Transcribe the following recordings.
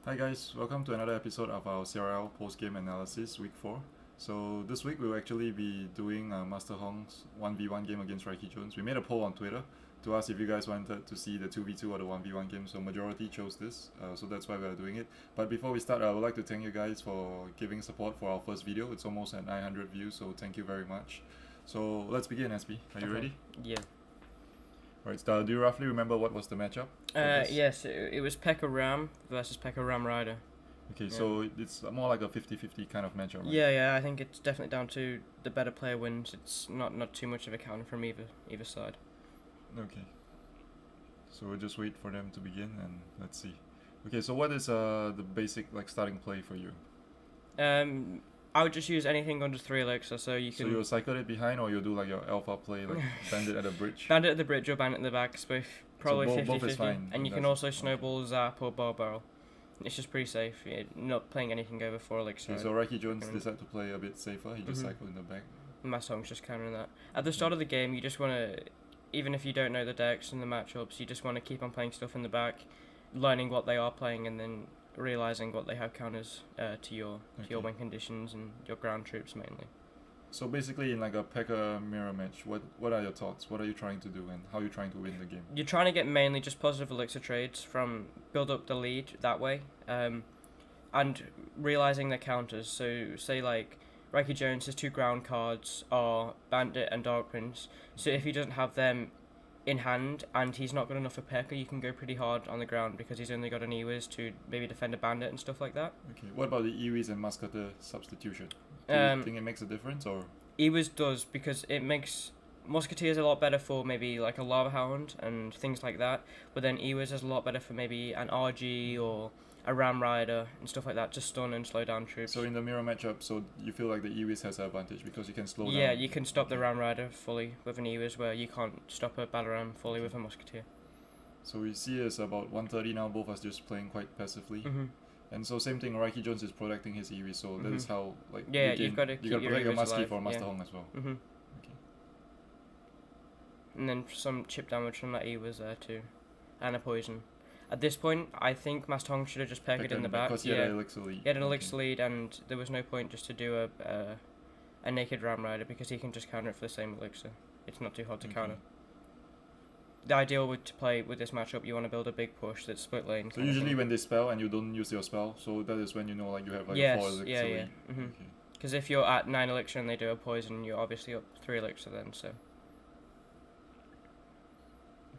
Hi guys, welcome to another episode of our CRL post-game analysis week 4. So this week we'll actually be doing MasterHong's 1v1 game against Raiki Jones. We made a poll on Twitter to ask if you guys wanted to see the 2v2 or the 1v1 game, so majority chose this, so that's why we're doing it. But before we start, I would like to thank you guys for giving support for our first video. It's almost at 900 views, so thank you very much. So let's begin, SB. Are you ready? Yeah. Right, do you roughly remember what was the matchup? Yes, it was Pekka Ram versus Pekka Ram Rider. Okay, so it's more like a 50-50 kind of matchup, right? Yeah, I think it's definitely down to the better player wins. It's not too much of a counter from either side. Okay. So we'll just wait for them to begin and let's see. Okay, so what is the basic starting play for you? I would just use anything under 3 elixir, so you can... So you'll cycle it behind or you'll do like your alpha play, like bandit at the bridge? Bandit at the bridge or bandit at the back, both probably 50-50. Both is fine. And you can also snowball, zap or bar barrel. It's just pretty safe. You're not playing anything over 4 elixir. Okay, so Raiki Jones decided to play a bit safer. He just cycled in the back. MasterHong's just countering that. At the start of the game, you just want to, even if you don't know the decks and the matchups, you just want to keep on playing stuff in the back, learning what they are playing, and then realizing what they have counters to your win conditions and your ground troops mainly. So basically, in like a Pekka mirror match, what are your thoughts? What are you trying to do, and how are you trying to win the game? You're trying to get mainly just positive elixir trades from build up the lead that way, and realizing their counters. So say like Raiki Jones, his 2 ground cards are Bandit and Dark Prince. So if he doesn't have them in hand and he's not good enough for Pekka, you can go pretty hard on the ground because he's only got an Ewiz to maybe defend a Bandit and stuff like that. Okay, what about the Ewiz and Musketeer substitution? Do you think it makes a difference or? Ewiz does, because it makes Musketeers a lot better for maybe like a Lava Hound and things like that, but then Ewiz is a lot better for maybe an RG or a Ram Rider and stuff like that to stun and slow down troops. So in the mirror matchup, so you feel like the Ewiz has an advantage because you can slow down? Yeah, you can stop the Ram Rider fully with an Ewiz, where you can't stop a Balaram fully with a Musketeer. So we see it's about 130 now, both are just playing quite passively. And so same thing, Raiki Jones is protecting his Ewiz, so that is how you've got to keep your protect your Ewiz Muskie alive. for MasterHong as well. Okay. And then some chip damage from that Ewiz there too, and a poison. At this point, I think MasterHong should have just pegged it in the back. Because he had an elixir lead. He had an elixir lead, and there was no point just to do a naked Ram Rider because he can just counter it for the same elixir. It's not too hard to counter. The ideal to play with this matchup, you want to build a big push that's split lane. So usually when they spell and you don't use your spell, so that is when you know like you have like a 4 elixir lead. Because if you're at 9 elixir and they do a poison, you're obviously up 3 elixir then, so...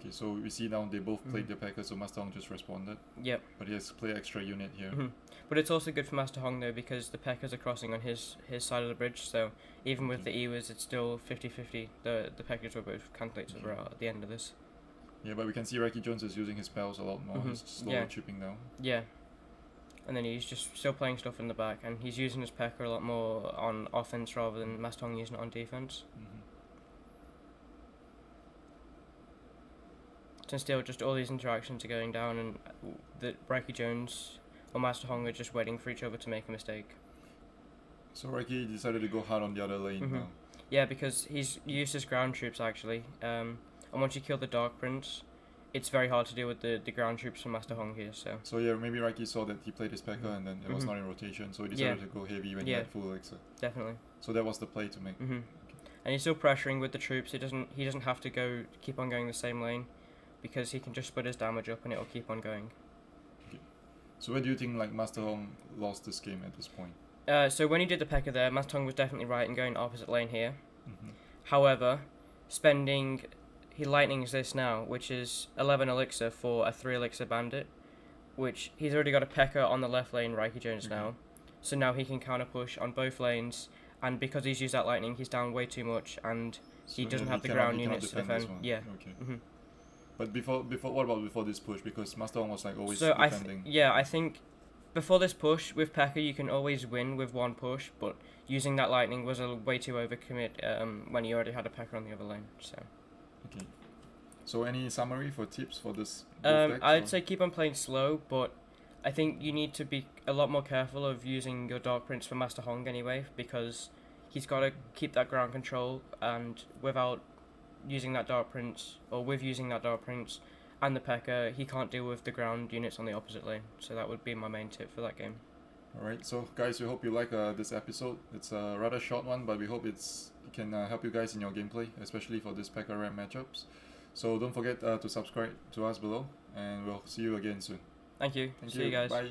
Okay, so we see now they both played the Pekka, so MasterHong just responded. Yep. But he has to play extra unit here. But it's also good for MasterHong though, because the Pekkas are crossing on his side of the bridge, so even with the Ewiz, it's still 50-50. The Pekkas will both calculate as well at the end of this. Yeah, but we can see Raiki Jones is using his spells a lot more. He's slowly chipping down. Yeah. And then he's just still playing stuff in the back, and he's using his Pekka a lot more on offense rather than MasterHong using it on defense. And still, just all these interactions are going down, and the Raiki Jones or MasterHong are just waiting for each other to make a mistake. So Raiki decided to go hard on the other lane now. Yeah, because he's used his ground troops actually, and once you kill the Dark Prince, it's very hard to deal with the ground troops from MasterHong here. So yeah, maybe Raiki saw that he played his Pekka and then it was not in rotation, so he decided to go heavy when he had full elixir. Definitely. So that was the play to make. And he's still pressuring with the troops. He doesn't have to keep on going the same lane, because he can just split his damage up and it'll keep on going. Okay. So where do you think like MasterHong lost this game at this point? So when he did the Pekka there, MasterHong was definitely right in going opposite lane here. However, he lightnings this now, which is 11 elixir for a 3 elixir bandit, which he's already got a Pekka on the left lane, Raiki Jones now. So now he can counter push on both lanes, and because he's used that lightning, he's down way too much, and he doesn't have the ground units to defend. Yeah. Okay. But what about before this push? Because MasterHong was like always defending. I think before this push with Pekka, you can always win with one push, but using that lightning was a way too overcommit when you already had a Pekka on the other lane. So. Okay. So any summary for tips for this? I'd say keep on playing slow, but I think you need to be a lot more careful of using your Dark Prince for MasterHong anyway, because he's got to keep that ground control, and without using that Dark Prince, or with using that Dark Prince, and the P.E.K.K.A, he can't deal with the ground units on the opposite lane. So that would be my main tip for that game. Alright, so guys, we hope you like this episode. It's a rather short one, but we hope it can help you guys in your gameplay, especially for this P.E.K.K.A ramp matchups. So don't forget to subscribe to us below, and we'll see you again soon. Thank you. Thank See you. you guys. Bye.